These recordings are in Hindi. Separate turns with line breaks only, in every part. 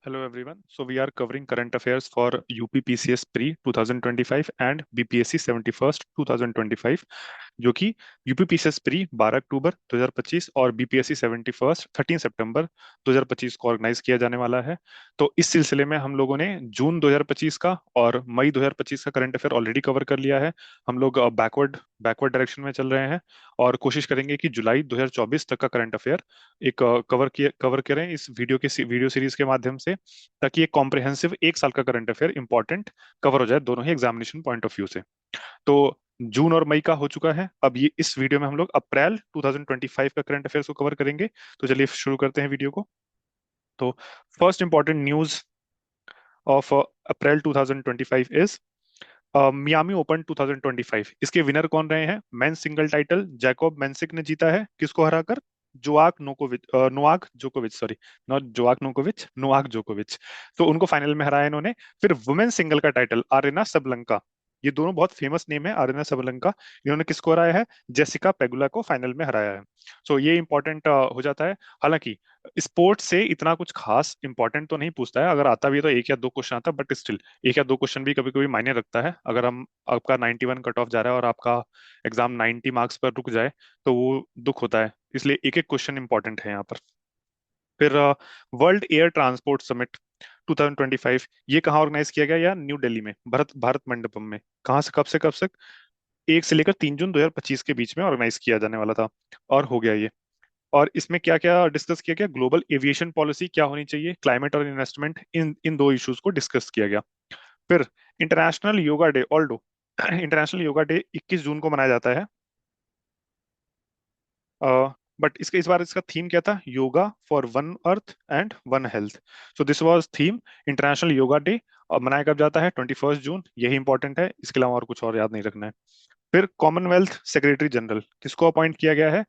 Hello everyone. So we are covering current affairs for UP PCS Pre 2025 and BPSC 71st 2025 जो कि यूपी पीसीएस प्री 12 अक्टूबर 2025 और बीपीएससी 71st 13 सितंबर 2025 को ऑर्गेनाइज किया जाने वाला है। तो इस सिलसिले में हम लोगों ने जून 2025 का और मई 2025 का करंट अफेयर ऑलरेडी कवर कर लिया है। हम लोग बैकवर्ड बैकवर्ड डायरेक्शन में चल रहे हैं और कोशिश करेंगे कि जुलाई 2024 तक का करंट अफेयर एक कवर करें इस वीडियो सीरीज के माध्यम से, ताकि एक कॉम्प्रिहेंसिव एक साल का करंट अफेयर इंपॉर्टेंट कवर हो जाए दोनों ही एग्जामिनेशन पॉइंट ऑफ व्यू से। तो जून और मई का हो चुका है। अब ये इस वीडियो में हम लोग अप्रैल 2025 का करंट अफेयर्स को कवर करेंगे। तो चलिए शुरू करते हैं वीडियो को। तो first important news of April 2025 is Miami open 2025। इसके विनर कौन रहे हैं? Men's single title Jacob Mensik ने जीता है, किसको हराकर? नोवाक जोकोविच, सॉरी, नॉट जोआक नोकोविच, नोवाक जोकोविच। तो उनको फाइनल में हराया इन्होंने। फिर वुमेन सिंगल का टाइटल आरेना सबलंका, ये दोनों बहुत फेमस नेम है, आरेना सबलंका। इन्होंने किसको हराया है? जेसिका पेगुला को फाइनल में हराया है। सो ये इंपॉर्टेंट हो जाता है। हालांकि स्पोर्ट्स से इतना कुछ खास इंपॉर्टेंट तो नहीं पूछता है, अगर आता भी है तो एक या दो क्वेश्चन आता है, बट स्टिल एक या दो क्वेश्चन भी कभी कभी मायने रखता है। अगर हम आपका 91 कट ऑफ जा रहा है और आपका एग्जाम 90 मार्क्स पर रुक जाए तो वो दुख होता है, इसलिए एक एक क्वेश्चन इंपॉर्टेंट है यहाँ पर। फिर वर्ल्ड एयर ट्रांसपोर्ट समिट 2025, ये कहाँ ऑर्गेनाइज किया गया? या न्यू दिल्ली में, भारत भारत मंडपम में। कहाँ से कब तक? 1 से लेकर 3 जून 2025 के बीच में ऑर्गेनाइज किया जाने वाला था और हो गया ये। और इसमें क्या क्या डिस्कस किया गया? ग्लोबल एविएशन पॉलिसी क्या होनी चाहिए, क्लाइमेट और इन्वेस्टमेंट, इन इन दो इश्यूज को डिस्कस किया गया। फिर international yoga day, ऑल्डो international yoga day 21 जून को मनाया जाता है, बट इसका इस बार इसका थीम क्या था? Yoga for one earth and one health. So this was theme international yoga day. और मनाया कब जाता है? 21 जून, यही इंपॉर्टेंट है, इसके अलावा और कुछ और याद नहीं रखना है। फिर कॉमनवेल्थ सेक्रेटरी जनरल किसको अपॉइंट किया गया है?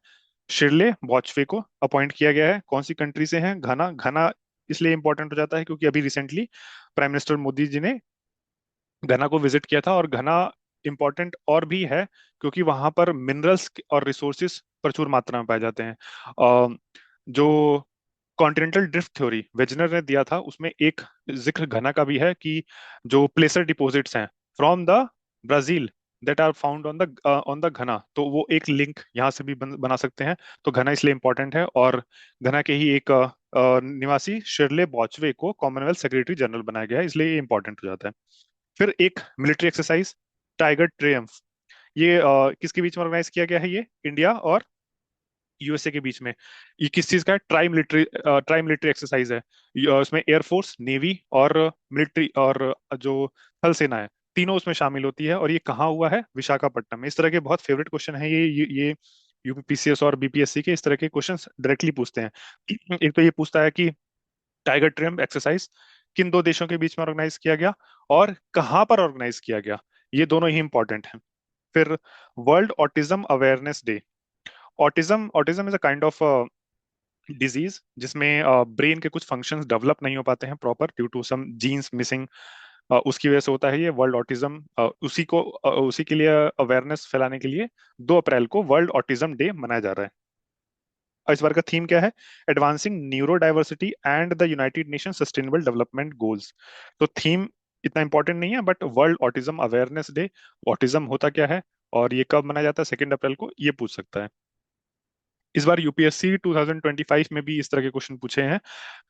शिरले बॉचवे को अपॉइंट किया गया है। कौन सी कंट्री से है? घना। घना इसलिए इंपॉर्टेंट हो जाता है क्योंकि अभी recently prime minister Modi ji ने घना को विजिट किया था। और घना इंपॉर्टेंट और भी है क्योंकि वहां पर मिनरल्स और रिसोर्सेज प्रचुर मात्रा में पाए जाते हैं। जो कॉन्टिनेंटल ड्रिफ्ट थ्योरी वेजनर ने दिया था, उसमें एक जिक्र घना का भी है कि जो प्लेसर डिपॉजिट्स हैं from the Brazil that are found on the Ghana, तो वो एक लिंक यहाँ से भी बना सकते हैं। तो घना इसलिए इंपॉर्टेंट है। और घना के ही एक निवासी शिरले बॉचवे को कॉमनवेल्थ सेक्रेटरी जनरल बनाया गया है, इसलिए ये इंपॉर्टेंट हो जाता है। फिर एक मिलिट्री एक्सरसाइज टाइगर ट्रियम्फ, ये किसके बीच में ऑर्गेनाइज किया गया है? ये इंडिया और यूएसए के बीच में। ये किस चीज का है? ट्राई मिलिट्री एक्सरसाइज है। उसमें एयरफोर्स, नेवी और मिलिट्री और जो थल सेना है, तीनों उसमें शामिल होती है। और ये कहाँ हुआ है? विशाखापट्टनम में। इस तरह के बहुत फेवरेट क्वेश्चन है ये यूपीपीसीएस और बीपीएससी के इस तरह के क्वेश्चंस डायरेक्टली पूछते हैं। एक तो ये पूछता है कि टाइगर ट्रियम्फ एक्सरसाइज किन दो देशों के बीच में ऑर्गेनाइज किया गया और कहाँ पर ऑर्गेनाइज किया गया, ये दोनों ही इंपॉर्टेंट हैं। फिर world autism awareness day. Autism autism is a kind of disease जिसमें ब्रेन के कुछ फंक्शंस डेवलप नहीं हो पाते हैं proper due to some genes missing. उसकी वजह से होता है ये वर्ल्ड ऑटिज्म। उसी के लिए अवेयरनेस फैलाने के लिए 2 अप्रैल को वर्ल्ड ऑटिज्म डे मनाया जा रहा है। और इस बार का थीम क्या है? Advancing neuro diversity and the United nation sustainable development goals. तो थीम इतना इंपॉर्टेंट नहीं है, but world autism awareness day, autism होता क्या है और ये कब मनाया जाता है? 2 अप्रैल को, ये पूछ सकता है। इस बार यूपीएससी 2025 में भी इस तरह के क्वेश्चन पूछे हैं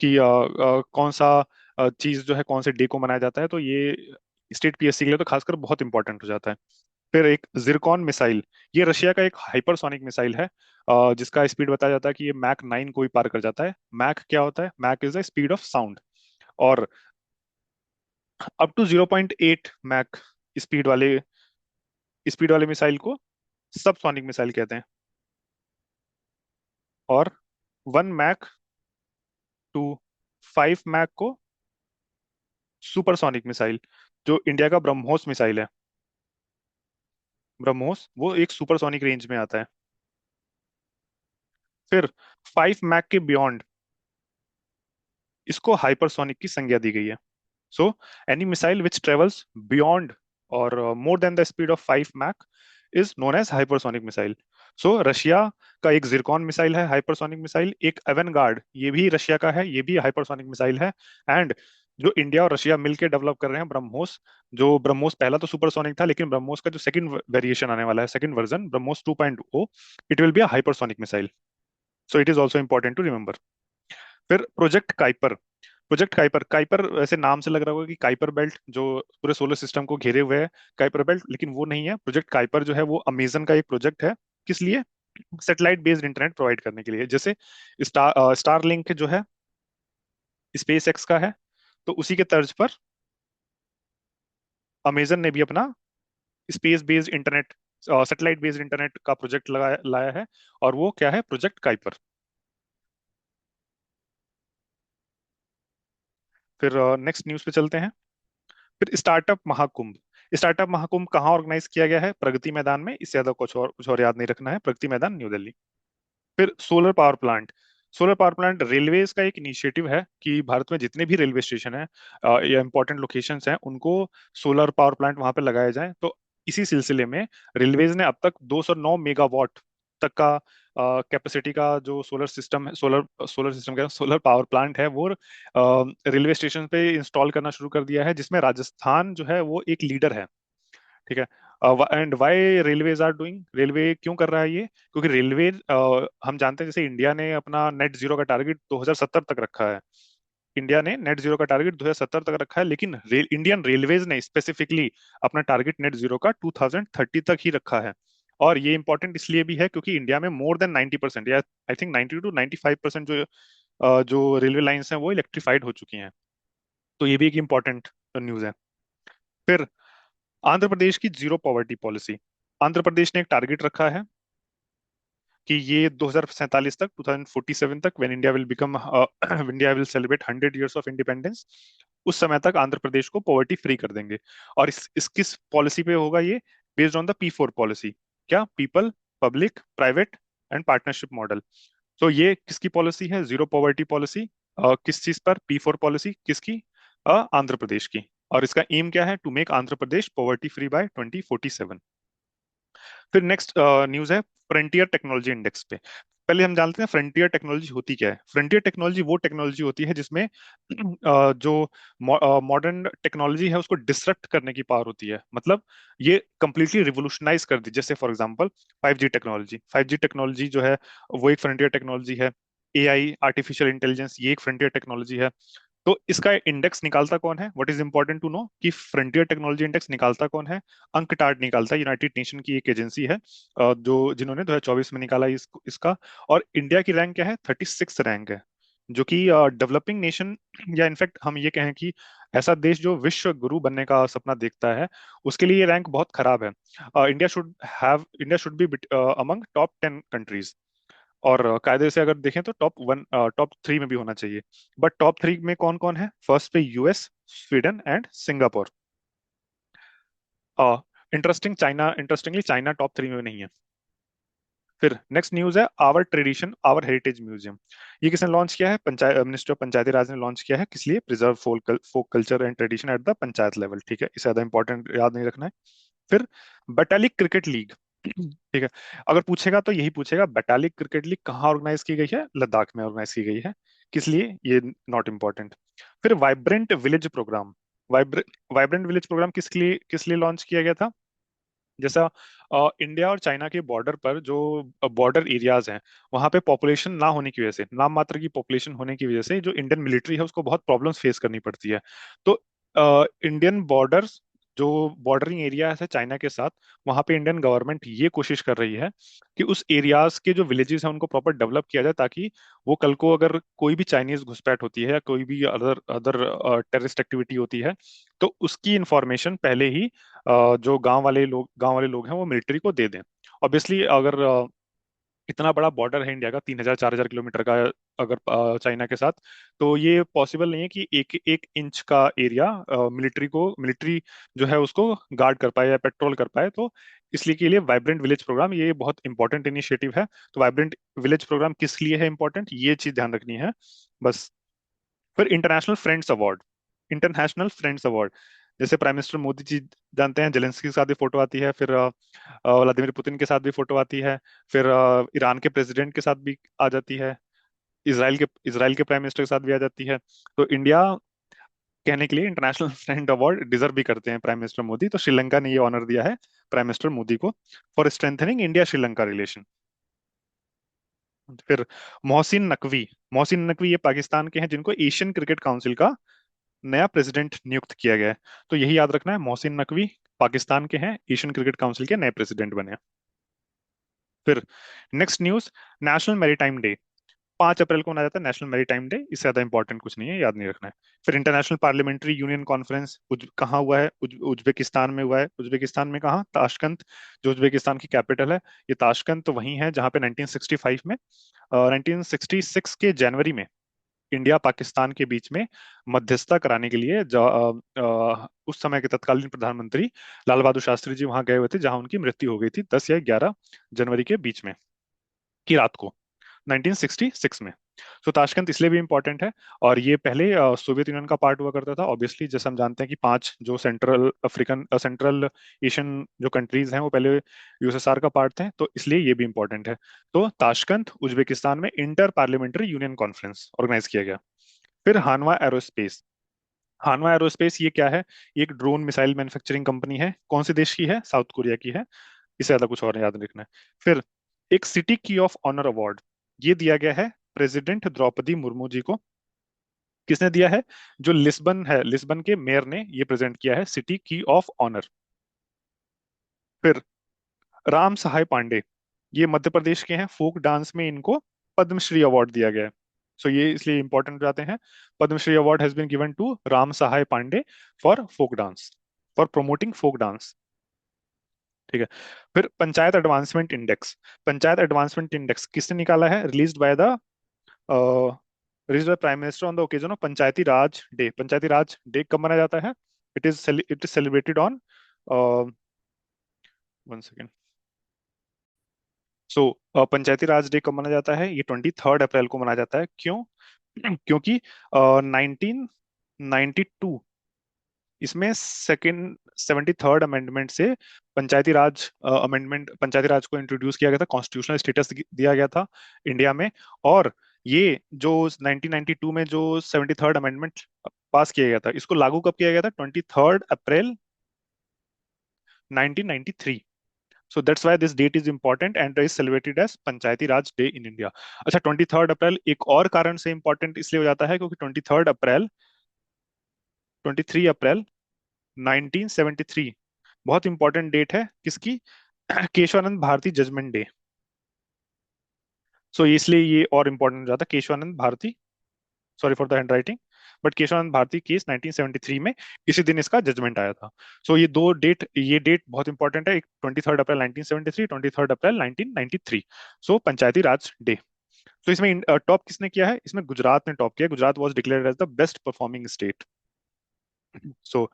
कि कौन सा चीज जो है कौन से डे को मनाया जाता है। तो ये स्टेट पीएससी के लिए तो खासकर बहुत इंपॉर्टेंट हो जाता है। फिर एक जिरकॉन मिसाइल, ये रशिया का एक हाइपरसोनिक मिसाइल है, जिसका स्पीड बताया जाता है कि ये मैक 9 को भी पार कर जाता है। मैक क्या होता है? Mach is the speed of sound. और अप टू 0.8 मैक स्पीड वाले मिसाइल को सबसोनिक मिसाइल कहते हैं। और 1 मैक टू 5 मैक को सुपरसोनिक मिसाइल। जो इंडिया का ब्रह्मोस मिसाइल है, ब्रह्मोस, वो एक सुपरसोनिक रेंज में आता है। फिर 5 मैक के बियॉन्ड, इसको हाइपरसोनिक की संज्ञा दी गई है। So any missile which travels beyond और more than the speed of 5 Mach is known as hypersonic missile. So Russia का एक जिरकॉन मिसाइल है, हाइपरसोनिक मिसाइल, एक एवेनगार्ड ये भी रशिया का है, ये भी हाइपरसोनिक मिसाइल है। एंड जो इंडिया और रशिया मिलकर डेवलप कर रहे हैं ब्रह्मोस, जो ब्रह्मोस पहला तो सुपरसोनिक था, लेकिन ब्रह्मोस का जो सेकंड वेरिएशन आने वाला है, second version BrahMos 2.0, it will be a hypersonic missile. So it is also important to remember. फिर project Kuiper. Project Kuiper, Kuiper वैसे नाम से लग रहा होगा कि काइपर बेल्ट जो पूरे सोलर सिस्टम को घेरे हुए है, काइपर बेल्ट, लेकिन वो नहीं है। प्रोजेक्ट काइपर जो है वो अमेजन का एक प्रोजेक्ट है। किस लिए? सैटेलाइट बेस्ड इंटरनेट प्रोवाइड करने के लिए। जैसे स्टार लिंक जो है स्पेस एक्स का है, तो उसी के तर्ज पर अमेजन ने भी अपना space based internet, satellite based internet का प्रोजेक्ट लगाया लाया है, और वो क्या है? Project Kuiper. फिर नेक्स्ट न्यूज पे चलते हैं। फिर स्टार्टअप महाकुंभ। स्टार्टअप महाकुंभ कहाँ ऑर्गेनाइज किया गया है? प्रगति मैदान में। इससे ज्यादा कुछ और याद नहीं रखना है। प्रगति मैदान, न्यू दिल्ली। फिर solar power plant. Solar power plant railways का एक इनिशिएटिव है कि भारत में जितने भी रेलवे स्टेशन हैं या इंपॉर्टेंट लोकेशंस हैं, उनको सोलर पावर प्लांट वहां पे लगाए जाएं। तो इसी सिलसिले में रेलवेज ने अब तक 209 मेगावाट तक का कैपेसिटी का जो सोलर सिस्टम है, सोलर सोलर सिस्टम का सोलर पावर प्लांट है, वो रेलवे स्टेशन पे इंस्टॉल करना शुरू कर दिया है, जिसमें राजस्थान जो है वो एक लीडर है। ठीक है। And why railways are doing, railway क्यों कर रहा है ये? क्योंकि रेलवे, हम जानते हैं जैसे इंडिया ने अपना नेट जीरो का टारगेट 2070 तक रखा है। इंडिया ने नेट जीरो का टारगेट 2070 तक रखा है, लेकिन इंडियन रेलवेज ने स्पेसिफिकली अपना टारगेट नेट जीरो का 2030 तक ही रखा है। और ये इंपॉर्टेंट इसलिए भी है क्योंकि इंडिया में मोर देन 90% या आई थिंक 90 to 95% जो रेलवे लाइंस हैं वो इलेक्ट्रीफाइड हो चुकी हैं। तो ये भी एक इंपॉर्टेंट न्यूज है। फिर आंध्र प्रदेश की zero poverty policy. Andhra Pradesh ने एक टारगेट रखा है कि ये 2047 तक, 2047 तक, when India will become India will celebrate 100 years of independence, उस समय तक आंध्र प्रदेश को पॉवर्टी फ्री कर देंगे। और इस किस पॉलिसी पे होगा ये? Based on the P4 policy. क्या? People, public, private and partnership model. तो ये किसकी पॉलिसी है? Zero poverty policy. किस चीज पर? P4 पॉलिसी किसकी? आंध्र प्रदेश की। और इसका एम क्या है? To make Andhra Pradesh poverty free by 2047। फिर नेक्स्ट न्यूज है फ्रंटियर टेक्नोलॉजी इंडेक्स पे। पहले हम जानते हैं फ्रंटियर टेक्नोलॉजी होती क्या है। फ्रंटियर टेक्नोलॉजी वो टेक्नोलॉजी होती है जिसमें जो मॉडर्न टेक्नोलॉजी है उसको डिसरप्ट करने की पावर होती है। मतलब ये कंप्लीटली रिवोल्यूशनाइज कर दी। जैसे for example 5G technology. 5G technology जो है वो एक फ्रंटियर टेक्नोलॉजी है। AI, आर्टिफिशियल इंटेलिजेंस, ये एक फ्रंटियर टेक्नोलॉजी है। तो इसका इंडेक्स निकालता कौन है? What is important to know कि फ्रंटियर टेक्नोलॉजी इंडेक्स निकालता कौन है? अंकटाड निकालता है। यूनाइटेड नेशन की एक एजेंसी है जो जिन्होंने 2024 में निकाला इसका। और इंडिया की रैंक क्या है? 36 रैंक है, जो कि डेवलपिंग नेशन, या इनफैक्ट हम ये कहें कि ऐसा देश जो विश्व गुरु बनने का सपना देखता है, उसके लिए ये रैंक बहुत खराब है। India should be among top 10 countries. और कायदे से अगर देखें तो टॉप 3 में भी होना चाहिए। बट टॉप 3 में कौन कौन है? फर्स्ट पे US, Sweden and Singapore. Interestingly China top 3 में नहीं है। फिर नेक्स्ट न्यूज है our tradition our heritage museum. ये किसने लॉन्च किया है? पंचायत मिनिस्टर ऑफ पंचायती राज ने लॉन्च किया है। किस लिए? Preserve folk culture and tradition at the panchayat level. ठीक है, इससे ज्यादा इंपॉर्टेंट याद नहीं रखना है। फिर बटालिक क्रिकेट लीग। ठीक है, अगर पूछेगा तो यही पूछेगा बटालिक क्रिकेट लीग कहाँ ऑर्गेनाइज की गई है? लद्दाख में ऑर्गेनाइज की गई है। किस लिए? ये नॉट इम्पॉर्टेंट। फिर vibrant village programme. Vibrant village programme किस लिए लॉन्च किया गया था? जैसा इंडिया और चाइना के बॉर्डर पर जो बॉर्डर एरियाज हैं, वहां पे पॉपुलेशन ना होने की वजह से, नाम मात्र की पॉपुलेशन होने की वजह से जो इंडियन मिलिट्री है उसको बहुत प्रॉब्लम्स फेस करनी पड़ती है। तो इंडियन बॉर्डर्स, जो बॉर्डरिंग एरिया है चाइना के साथ, वहां पे इंडियन गवर्नमेंट ये कोशिश कर रही है कि उस एरियाज के जो विलेजेस हैं उनको प्रॉपर डेवलप किया जाए, ताकि वो कल को अगर कोई भी चाइनीज घुसपैठ होती है या कोई भी अदर अदर टेररिस्ट एक्टिविटी होती है, तो उसकी इंफॉर्मेशन पहले ही जो गांव वाले लोग हैं वो मिलिट्री को दे दें। ऑब्वियसली अगर इतना बड़ा बॉर्डर है इंडिया का, 3,000 4,000 किलोमीटर का, अगर चाइना के साथ, तो ये पॉसिबल नहीं है कि एक एक इंच का एरिया मिलिट्री जो है उसको गार्ड कर पाए या पेट्रोल कर पाए। तो इसलिए के लिए वाइब्रेंट विलेज प्रोग्राम ये बहुत इंपॉर्टेंट इनिशिएटिव है। तो वाइब्रेंट विलेज प्रोग्राम किस लिए है इंपॉर्टेंट, ये चीज ध्यान रखनी है बस। फिर international friends award. International friends award जैसे प्राइम मिनिस्टर मोदी जी जानते हैं, जेलेंस्की के साथ भी फोटो आती है, फिर व्लादिमीर पुतिन के साथ भी फोटो आती है, फिर ईरान के प्रेसिडेंट के साथ भी आ जाती है, इसराइल के प्राइम मिनिस्टर के साथ भी आ जाती है। तो इंडिया कहने के लिए इंटरनेशनल फ्रेंड अवार्ड डिजर्व भी करते हैं प्राइम मिनिस्टर मोदी, तो श्रीलंका ने ये ऑनर दिया है प्राइम मिनिस्टर मोदी को for strengthening India Sri Lanka relation. फिर मोहसिन नकवी ये पाकिस्तान के हैं जिनको एशियन क्रिकेट काउंसिल का नया प्रेसिडेंट नियुक्त किया गया है। तो यही याद रखना है, मोहसिन नकवी पाकिस्तान के हैं, एशियन क्रिकेट काउंसिल के नए प्रेसिडेंट बने हैं। फिर next news, national maritime day. 5 अप्रैल को मनाया जाता है नेशनल मैरीटाइम डे, इससे ज्यादा इंपॉर्टेंट कुछ नहीं है, याद नहीं रखना है। फिर इंटरनेशनल पार्लियामेंट्री यूनियन कॉन्फ्रेंस कहाँ हुआ है? उज्बेकिस्तान में हुआ है। उज्बेकिस्तान में कहाँ? ताशकंद, जो उज्बेकिस्तान की कैपिटल है। ये ताशकंद तो वही है जहाँ पे 1965 में 1966 के जनवरी में इंडिया पाकिस्तान के बीच में मध्यस्थता कराने के लिए उस समय के तत्कालीन प्रधानमंत्री लाल बहादुर शास्त्री जी वहां गए हुए थे, जहां उनकी मृत्यु हो गई थी 10 या 11 जनवरी के बीच में की रात को, 1966 में। तो ताशकंद इसलिए भी इंपॉर्टेंट है। और ये पहले सोवियत यूनियन का पार्ट हुआ करता था, ऑब्वियसली जैसे हम जानते हैं कि 5 जो सेंट्रल एशियन जो कंट्रीज हैं वो पहले यूएसएसआर का पार्ट थे, तो इसलिए ये भी इंपॉर्टेंट है। तो ताशकंद उज्बेकिस्तान में inter parliamentary union conference organise किया गया। फिर हानवा एरोस्पेस। हानवा एरोस्पेस ये क्या है? ये एक ड्रोन मिसाइल मैन्युफैक्चरिंग कंपनी है। कौन से देश की है? साउथ कोरिया की है। इससे ज्यादा कुछ और याद रखना है। फिर एक सिटी की ऑफ ऑनर अवार्ड ये दिया गया है प्रेसिडेंट द्रौपदी मुर्मू जी को। किसने दिया है? जो लिस्बन है, लिस्बन के मेयर ने ये प्रेजेंट किया है सिटी की ऑफ ऑनर। फिर राम सहाय पांडे, ये मध्य प्रदेश के हैं, फोक डांस में इनको पद्मश्री अवार्ड दिया गया है। सो ये इसलिए इंपॉर्टेंट हो जाते हैं। Padma Shri award has been given to Ram Sahay Pandey for folk dance, for promoting folk dance. ठीक है। फिर panchayat advancement index. Panchayat advancement index किसने निकाला है? Released by prime minister on the occasion of Panchayati Raj day. Panchayati Raj day कब मनाया जाता है? It is celebrated on, one second. So Panchayati Raj day कब मनाया जाता है? ये 23 अप्रैल को मनाया जाता है। क्यों? क्योंकि 1992 इसमें सेकेंड 73rd अमेंडमेंट से पंचायती राज को इंट्रोड्यूस किया गया था, कॉन्स्टिट्यूशनल स्टेटस दिया गया था इंडिया में। और ये जो 1992 में जो 73rd अमेंडमेंट पास किया गया था, इसको लागू कब किया गया था? 23 April 1993। So that's why this date is important and is celebrated as Panchayati Raj day in India. अच्छा, 23 अप्रैल एक और कारण से इंपॉर्टेंट इसलिए हो जाता है क्योंकि 23 अप्रैल 1973 बहुत इंपॉर्टेंट डेट है किसकी? Keshavananda Bharati judgment day. So इसलिए ये और इंपॉर्टेंट हो जाता है Keshavananda Bharati, sorry for the handwriting, but Keshavananda Bharati case 1973 में इसी दिन इसका जजमेंट आया था। सो ये डेट बहुत इंपॉर्टेंट है, एक 23 अप्रैल 1973, 23 अप्रैल 1993। सो पंचायती राज डे। तो इसमें टॉप किसने किया है? इसमें गुजरात ने टॉप किया। Gujarat was declared as the best performing state. So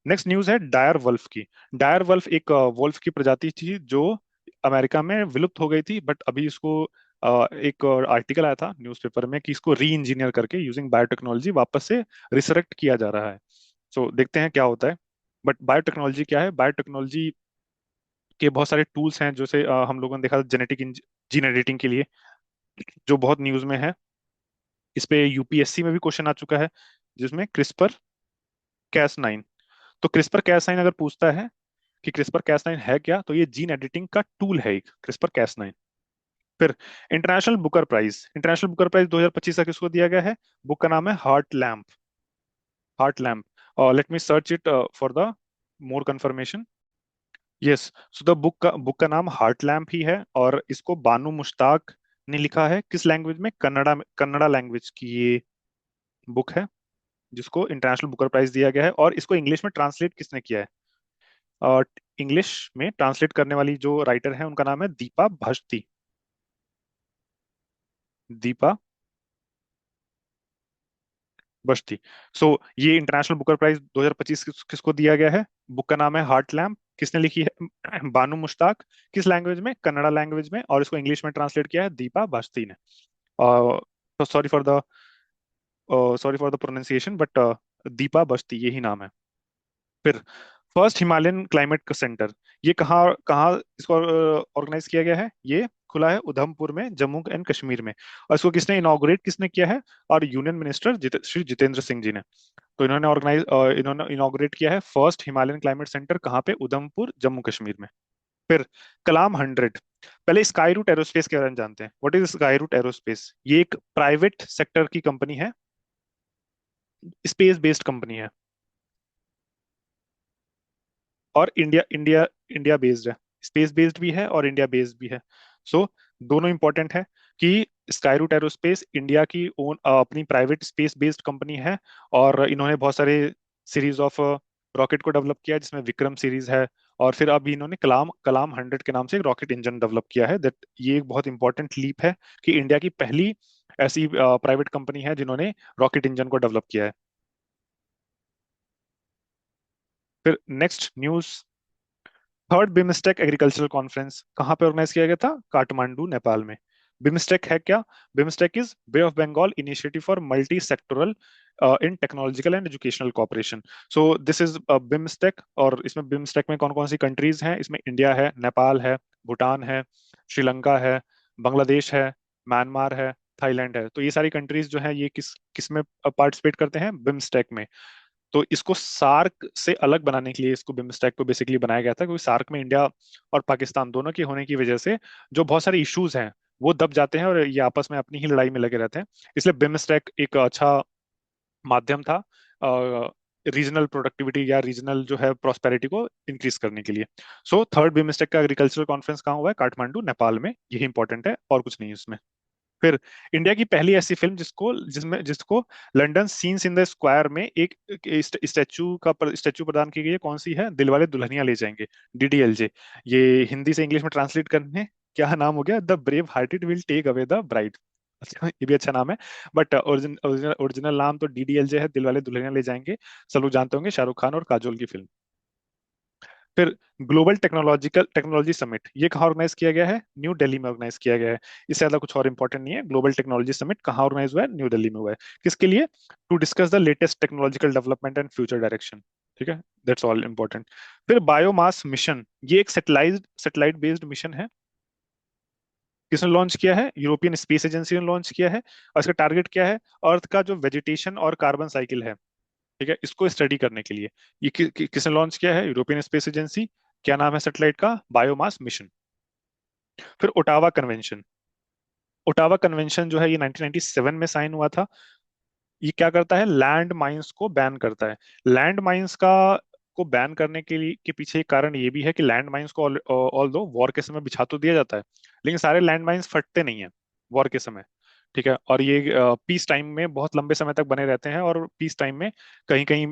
next news है डायर वल्फ की। डायर वल्फ एक वुल्फ की प्रजाति थी जो अमेरिका में विलुप्त हो गई थी, बट अभी इसको एक आर्टिकल आया था न्यूज़पेपर में कि इसको री इंजीनियर करके यूजिंग बायोटेक्नोलॉजी वापस से रिसरेक्ट किया जा रहा है। सो देखते हैं क्या होता है। बट बायोटेक्नोलॉजी क्या है? बायोटेक्नोलॉजी के बहुत सारे टूल्स हैं, जैसे हम लोगों ने देखा जेनेटिक जीन एडिटिंग के लिए, जो बहुत न्यूज में है। इस पे यूपीएससी में भी क्वेश्चन आ चुका है, जिसमें क्रिस्पर कैस 9। तो क्रिस्पर कैस 9 अगर पूछता है कि क्रिस्पर कैस 9 है क्या, तो ये जीन एडिटिंग का टूल है एक क्रिस्पर कैस 9। फिर इंटरनेशनल बुकर प्राइज 2025 का किसको दिया गया है? बुक का नाम है heart lamp. Let me search it for the more confirmation. Yes, so the book का नाम हार्ट लैम्प ही है, और इसको बानू मुश्ताक ने लिखा है। किस लैंग्वेज में? कन्नड़ा लैंग्वेज की ये बुक है, जिसको इंटरनेशनल बुकर प्राइज दिया गया है। और इसको इंग्लिश में ट्रांसलेट किसने किया है? और इंग्लिश में ट्रांसलेट करने वाली जो राइटर है उनका नाम है दीपा भस्ती। दीपा बस्ती। सो ये इंटरनेशनल बुकर प्राइज 2025 किसको दिया गया है? बुक का नाम है हार्ट लैम्प। किसने लिखी है? बानू मुश्ताक। किस लैंग्वेज में? कन्नड़ा लैंग्वेज में। और इसको इंग्लिश में ट्रांसलेट किया है दीपा भास्ती ने। तो sorry for the pronunciation, but Deepa बस्ती यही नाम है। फिर फर्स्ट हिमालयन क्लाइमेट सेंटर, ये कहाँ कहाँ इसको ऑर्गेनाइज किया गया है? ये खुला है उधमपुर में, जम्मू एंड कश्मीर में। और इसको किसने इनॉग्रेट किसने किया है? और यूनियन मिनिस्टर श्री जितेंद्र सिंह जी ने। तो इन्होंने इनॉग्रेट किया है फर्स्ट हिमालयन क्लाइमेट सेंटर, कहाँ पे? उधमपुर, जम्मू कश्मीर में। फिर कलाम 100। पहले स्काई रूट एरोस्पेस के बारे में जानते हैं। What is Skyroot Aerospace? ये एक प्राइवेट सेक्टर की कंपनी है, स्पेस बेस्ड कंपनी है, और इंडिया इंडिया इंडिया बेस्ड है। स्पेस बेस्ड भी है और इंडिया बेस्ड भी है। सो दोनों इंपॉर्टेंट है कि स्काई रूट एरोस्पेस इंडिया की ओन अपनी प्राइवेट स्पेस बेस्ड कंपनी है। और इन्होंने बहुत सारे सीरीज ऑफ रॉकेट को डेवलप किया है, जिसमें विक्रम सीरीज है। और फिर अभी इन्होंने कलाम कलाम 100 के नाम से एक रॉकेट इंजन डेवलप किया है। दैट ये एक बहुत इंपॉर्टेंट लीप है कि इंडिया की पहली ऐसी प्राइवेट कंपनी है जिन्होंने रॉकेट इंजन को डेवलप किया है। फिर next news, third BIMSTEC agricultural conference कहाँ पे ऑर्गेनाइज किया गया था? काठमांडू, नेपाल में। बिम्स्टेक है क्या? BIMSTEC is Bay of Bengal initiative for multi sectoral in technological and educational cooperation. So this is BIMSTEC, और इसमें बिम्स्टेक में कौन कौन सी कंट्रीज हैं? इसमें इंडिया है, नेपाल है, भूटान है, श्रीलंका है, बांग्लादेश है, म्यांमार है, थाईलैंड है। तो ये सारी कंट्रीज जो है, ये किस किस में पार्टिसिपेट करते हैं? बिम्स्टेक में। तो इसको सार्क से अलग बनाने के लिए इसको बिम्स्टेक को बेसिकली बनाया गया था, क्योंकि सार्क में इंडिया और पाकिस्तान दोनों के होने की वजह से जो बहुत सारे इश्यूज हैं वो दब जाते हैं, और ये आपस में अपनी ही लड़ाई में लगे रहते हैं। इसलिए बिम्स्टेक एक अच्छा माध्यम था रीजनल प्रोडक्टिविटी या रीजनल जो है प्रॉस्पेरिटी को इंक्रीज करने के लिए। सो थर्ड बिम्स्टेक का एग्रीकल्चरल कॉन्फ्रेंस कहाँ हुआ है? काठमांडू, नेपाल में। यही इंपॉर्टेंट है, और कुछ नहीं है उसमें। फिर इंडिया की पहली ऐसी फिल्म जिसको London scenes in the square में एक स्टैचू प्रदान की गई है, कौन सी है? दिलवाले दुल्हनिया ले जाएंगे, डीडीएलजे। ये हिंदी से इंग्लिश में ट्रांसलेट करने क्या नाम हो गया? The brave hearted will take away the bride. अच्छा, ये भी अच्छा नाम है। बट ओरिजिनल ओरिजिनल नाम तो डीडीएलजे है, दिलवाले दुल्हनिया ले जाएंगे। सब लोग जानते होंगे, शाहरुख खान और काजोल की फिल्म। फिर ग्लोबल टेक्नोलॉजी समिट, ये कहाँ ऑर्गेनाइज किया गया है? न्यू दिल्ली में ऑर्गेनाइज किया गया है। इससे ज्यादा कुछ और इंपॉर्टेंट नहीं है। ग्लोबल टेक्नोलॉजी समिट कहाँ ऑर्गेनाइज हुआ है? न्यू दिल्ली में हुआ है। किसके लिए? To discuss the latest technological development and future direction. ठीक है, दैट्स ऑल इंपॉर्टेंट। फिर बायोमास मिशन, ये एक सेटेलाइट बेस्ड मिशन है। किसने लॉन्च किया है? यूरोपियन स्पेस एजेंसी ने लॉन्च किया है। और इसका टारगेट क्या है? अर्थ का जो वेजिटेशन और कार्बन साइकिल है, ठीक है, इसको स्टडी करने के लिए। ये किसने लॉन्च किया है? European space agency. क्या नाम है सैटेलाइट का? Biomass mission. फिर ओटावा कन्वेंशन, ओटावा कन्वेंशन जो है ये 1997 में साइन हुआ था। ये क्या करता है? लैंड माइंस को बैन करता है। लैंड माइंस का को बैन करने के लिए के पीछे एक कारण ये भी है कि लैंड माइंस को ऑल दो वॉर के समय बिछा तो दिया जाता है, लेकिन सारे लैंड माइंस फटते नहीं है वॉर के समय। ठीक है, और ये पीस टाइम में बहुत लंबे समय तक बने रहते हैं, और पीस टाइम में कहीं कहीं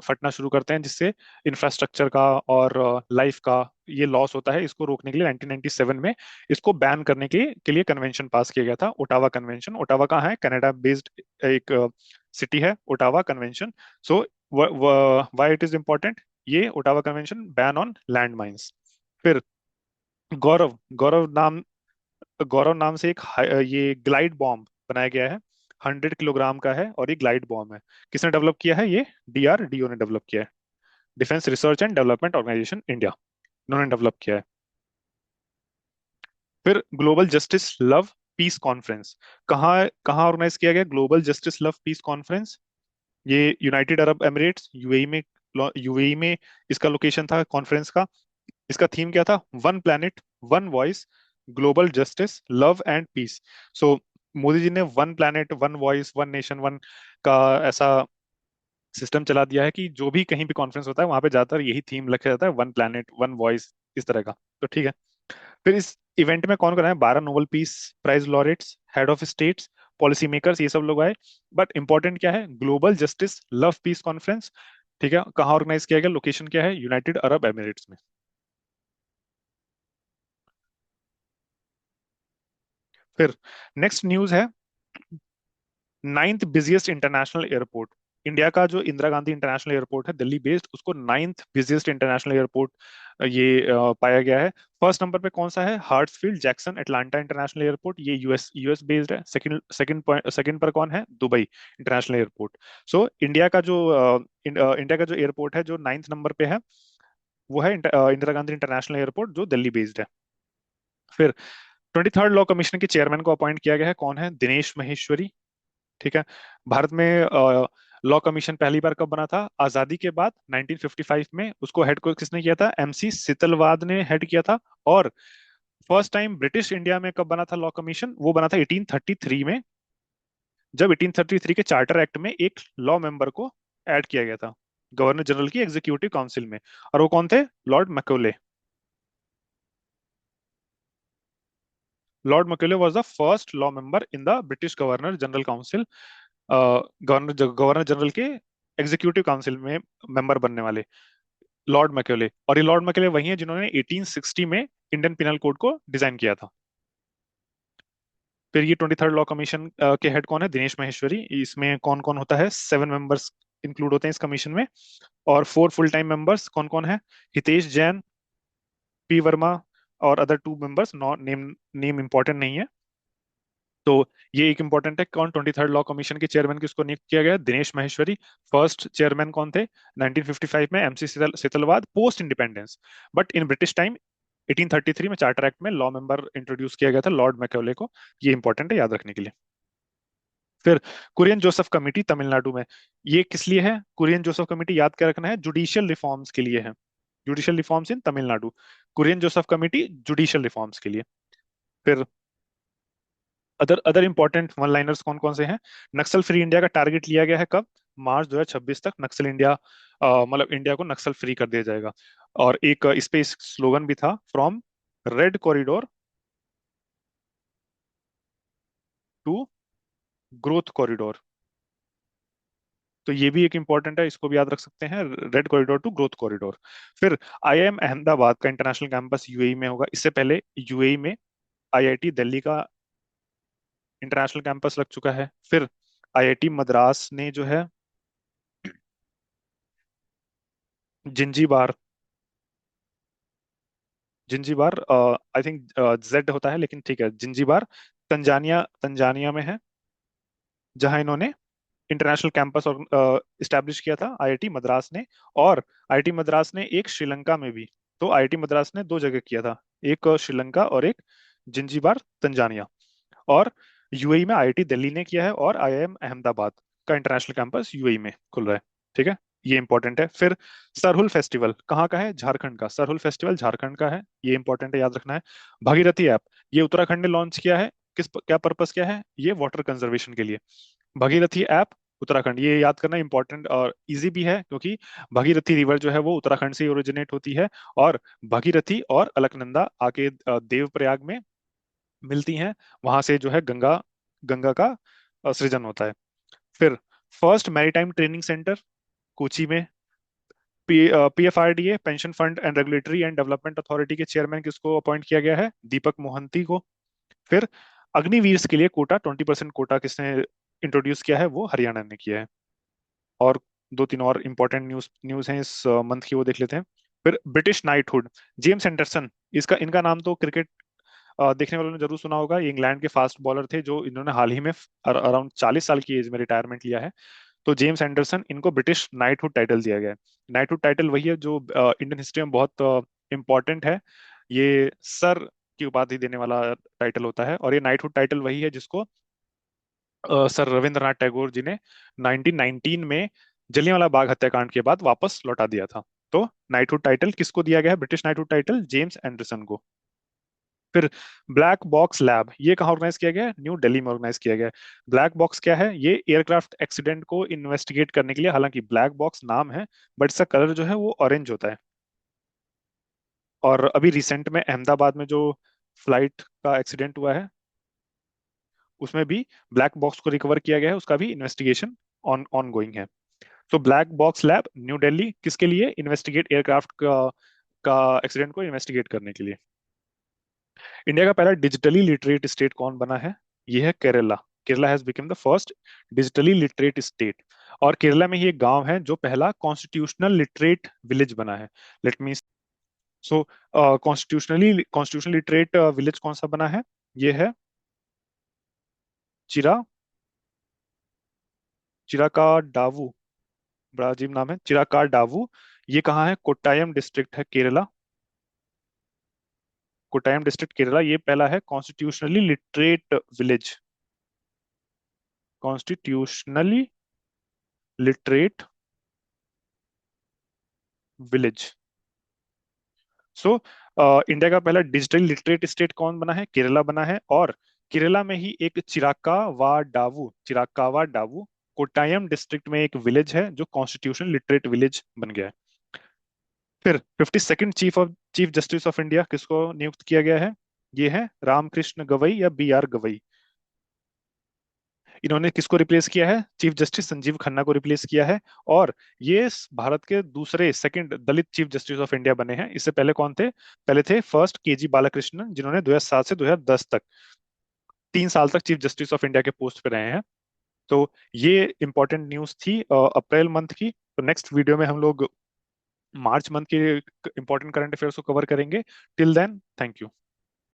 फटना शुरू करते हैं, जिससे इंफ्रास्ट्रक्चर का और लाइफ का ये लॉस होता है। इसको रोकने के लिए 1997 में इसको बैन करने के लिए कन्वेंशन पास किया गया था, ओटावा कन्वेंशन। ओटावा कहाँ है? कनाडा बेस्ड एक सिटी है, Ottawa convention. So why it is important? ये Ottawa convention ban on landmines. फिर गौरव गौरव नाम से एक ये ग्लाइड बॉम्ब बनाया गया है। 100 किलोग्राम का है, और ये ग्लाइड बॉम्ब है। किसने डेवलप किया है? ये डीआरडीओ ने डेवलप किया है। Defence research and development organisation India, इन्होंने डेवलप किया है। फिर global justice love peace conference, कहाँ कहाँ ऑर्गेनाइज किया गया? Global justice love peace conference, ये यूनाइटेड अरब एमिरेट्स, यूएई में इसका लोकेशन था कॉन्फ्रेंस का। इसका थीम क्या था? One planet, one voice, global justice, love and peace. So Modi ji ने one planet, one voice, one nation, one का ऐसा सिस्टम चला दिया है कि जो भी कहीं भी कॉन्फ्रेंस होता है वहां पे ज्यादातर यही थीम रखा जाता है, वन प्लैनेट, वन वॉइस, इस तरह का। तो ठीक है। फिर इस इवेंट में कौन कौन है? 12 Nobel peace prize laureates, head of states, policy makers, ये सब लोग आए। बट इंपॉर्टेंट क्या है? Global justice love peace conference. ठीक है, कहाँ ऑर्गेनाइज किया गया? लोकेशन क्या है? यूनाइटेड अरब एमिरेट्स में। फिर नेक्स्ट न्यूज है, ninth busiest international airport. India का जो इंदिरा गांधी इंटरनेशनल एयरपोर्ट है दिल्ली बेस्ड, उसको नाइन्थ बिजिएस्ट इंटरनेशनल एयरपोर्ट ये पाया गया है। फर्स्ट नंबर पे कौन सा है? हार्ट्सफील्ड जैक्सन एटलांटा इंटरनेशनल एयरपोर्ट, ये यूएस बेस्ड है। सेकंड सेकंड पॉइंट सेकंड पर कौन है? Dubai international airport. So India का जो इंडिया का जो एयरपोर्ट है जो 9th नंबर पे है, वो है इंदिरा गांधी इंटरनेशनल एयरपोर्ट जो दिल्ली बेस्ड है। फिर 23rd लॉ कमीशन के चेयरमैन को अपॉइंट किया गया है, कौन है? दिनेश महेश्वरी। ठीक है। भारत में लॉ कमीशन पहली बार कब बना था? आजादी के बाद 1955 में। उसको हेड को किसने किया था? एमसी सितलवाद ने हेड किया था। और फर्स्ट टाइम ब्रिटिश इंडिया में कब बना था लॉ कमीशन? वो बना था 1833 में, जब 1833 के चार्टर एक्ट में एक लॉ मेंबर को ऐड किया गया था गवर्नर जनरल की एग्जीक्यूटिव काउंसिल में। और वो कौन थे? Lord Macaulay. Lord Macaulay was the first law member in the British governor general council, governor general के एग्जीक्यूटिव काउंसिल में मेंबर बनने वाले लॉर्ड मैकॉले। और ये लॉर्ड मैकॉले वही है जिन्होंने 1860 में इंडियन पिनल कोड को डिजाइन किया था। फिर ये 23rd लॉ कमीशन के हेड कौन है? दिनेश महेश्वरी। इसमें कौन कौन होता है? 7 मेंबर्स इंक्लूड होते हैं इस कमीशन में। और 4 फुल टाइम मेंबर्स कौन कौन है? हितेश जैन, पी वर्मा, और other 2 members. Not name, name important नहीं है। तो ये एक इंपॉर्टेंट है। कौन 23rd लॉ कमीशन के चेयरमैन किसको नियुक्त किया गया? दिनेश महेश्वरी। फर्स्ट चेयरमैन कौन थे? 1955 में MC Setalvad, post independence. But in British time 1833 में चार्टर एक्ट में लॉ मेंबर इंट्रोड्यूस किया गया था लॉर्ड मैकॉले को। ये इंपॉर्टेंट है याद रखने के लिए। फिर कुरियन जोसेफ कमेटी तमिलनाडु में, ये किस लिए है? कुरियन जोसेफ कमेटी याद क्या रखना है? जुडिशियल रिफॉर्म्स के लिए है। Judicial reforms in Tamil Nadu. Kurian Joseph committee judicial reforms के लिए। फिर other other important one liners कौन कौन से हैं? नक्सल फ्री इंडिया का टारगेट लिया गया है कब? मार्च 2026 तक नक्सल इंडिया, मतलब इंडिया को नक्सल फ्री कर दिया जाएगा। और एक इस पे स्लोगन भी था, from red corridor to growth corridor. तो ये भी एक इंपॉर्टेंट है, इसको भी याद रख सकते हैं, red corridor to growth corridor. फिर आईआईएम अहमदाबाद का इंटरनेशनल कैंपस यूएई में होगा। इससे पहले यूएई में आईआईटी दिल्ली का इंटरनेशनल कैंपस लग चुका है। फिर आईआईटी मद्रास ने जो है जिंजीबार, जिंजीबार आई थिंक जेड होता है लेकिन ठीक है, जिंजीबार तंजानिया, तंजानिया में है, जहां इन्होंने इंटरनेशनल कैंपस और इस्टेब्लिश किया था आईआईटी मद्रास ने। और आईआईटी मद्रास ने एक श्रीलंका में भी। तो आईआईटी मद्रास ने 2 जगह किया था, एक श्रीलंका और एक जिंजीबार तंजानिया। और यूएई में आईआईटी दिल्ली ने किया है, और आईआईएम अहमदाबाद का इंटरनेशनल कैंपस यूएई में खुल रहा है। ठीक है, ये इंपॉर्टेंट है। फिर सरहुल फेस्टिवल कहाँ का है? झारखंड का। सरहुल फेस्टिवल झारखंड का है, ये इंपॉर्टेंट है, याद रखना है। भागीरथी ऐप, ये उत्तराखंड ने लॉन्च किया है। क्या पर्पस क्या है? ये वाटर कंजर्वेशन के लिए। भागीरथी ऐप उत्तराखंड, ये याद करना इंपॉर्टेंट और इजी भी है, क्योंकि भागीरथी रिवर जो है वो उत्तराखंड से ओरिजिनेट होती है। और भागीरथी और अलकनंदा आके देवप्रयाग में मिलती हैं। वहां से जो है गंगा, गंगा का सृजन होता है। फिर first maritime training centre Kochi में। PFRDA pension fund and regulatory and development authority के चेयरमैन किसको अपॉइंट किया गया है? दीपक मोहंती को। फिर अग्निवीर के लिए कोटा, 20% कोटा किसने इंट्रोड्यूस किया है? वो हरियाणा ने किया है। और 2-3 और इंपॉर्टेंट न्यूज न्यूज हैं इस मंथ की, वो देख लेते हैं। फिर ब्रिटिश नाइटहुड, जेम्स एंडरसन, इसका इनका नाम तो क्रिकेट देखने वालों ने जरूर सुना होगा। ये इंग्लैंड के फास्ट बॉलर थे जो इन्होंने हाल ही में अराउंड 40 साल की एज में रिटायरमेंट लिया है। तो जेम्स एंडरसन, इनको ब्रिटिश नाइटहुड टाइटल दिया गया है। नाइटहुड टाइटल वही है जो इंडियन हिस्ट्री में बहुत इंपॉर्टेंट है। ये सर की उपाधि देने वाला टाइटल होता है। और ये नाइटहुड टाइटल वही है जिसको सर रविंद्रनाथ टैगोर जी ने 1919 में जलियांवाला बाग हत्याकांड के बाद वापस लौटा दिया था। तो नाइटहुड टाइटल किसको दिया गया है? British knighthood title James Anderson को। फिर ब्लैक बॉक्स लैब, ये कहाँ ऑर्गेनाइज किया गया है? न्यू दिल्ली में ऑर्गेनाइज किया गया है। ब्लैक बॉक्स क्या है? ये एयरक्राफ्ट एक्सीडेंट को इन्वेस्टिगेट करने के लिए, हालांकि ब्लैक बॉक्स नाम है बट इसका कलर जो है वो ऑरेंज होता है। और अभी रिसेंट में अहमदाबाद में जो फ्लाइट का एक्सीडेंट हुआ है, उसमें भी ब्लैक बॉक्स को रिकवर किया गया है, उसका भी इन्वेस्टिगेशन ऑन गोइंग है। तो black box lab new Delhi किसके लिए? इन्वेस्टिगेट एयरक्राफ्ट का एक्सीडेंट को इन्वेस्टिगेट करने के लिए। इंडिया का पहला डिजिटली लिटरेट स्टेट कौन बना है? ये है Kerala. Kerala has become the first digitally literate state. और केरला में ही एक गांव है जो पहला कॉन्स्टिट्यूशनल लिटरेट विलेज बना है। लेट मी, सो कॉन्स्टिट्यूशनल लिटरेट विलेज कौन सा बना है? ये है चिरा, चिराका डावू। बड़ा अजीब नाम है, चिराकार डावू। ये कहाँ है? कोट्टायम डिस्ट्रिक्ट है, केरला। कोट्टायम डिस्ट्रिक्ट केरला। ये पहला है constitutionally literate village. Constitutionally literate village. So India का पहला डिजिटल लिटरेट स्टेट कौन बना है? केरला बना है। और केरला में ही एक चिराकावा डावू कोट्टायम डिस्ट्रिक्ट में एक विलेज है जो कॉन्स्टिट्यूशन लिटरेट विलेज बन गया है। फिर 52nd chief justice of India किसको नियुक्त किया गया है? ये है रामकृष्ण गवई या B R गवई। इन्होंने किसको रिप्लेस किया है? चीफ जस्टिस संजीव खन्ना को रिप्लेस किया है। और ये भारत के दूसरे second Dalit chief justice of India बने हैं। इससे पहले कौन थे? पहले थे फर्स्ट KG बालाकृष्णन, जिन्होंने 2007 से 2010 तक 3 साल तक चीफ जस्टिस ऑफ इंडिया के पोस्ट पे रहे हैं। तो ये इंपॉर्टेंट न्यूज थी अप्रैल मंथ की। तो नेक्स्ट वीडियो में हम लोग मार्च मंथ के इंपॉर्टेंट करंट अफेयर्स को कवर करेंगे। Till then, thank you.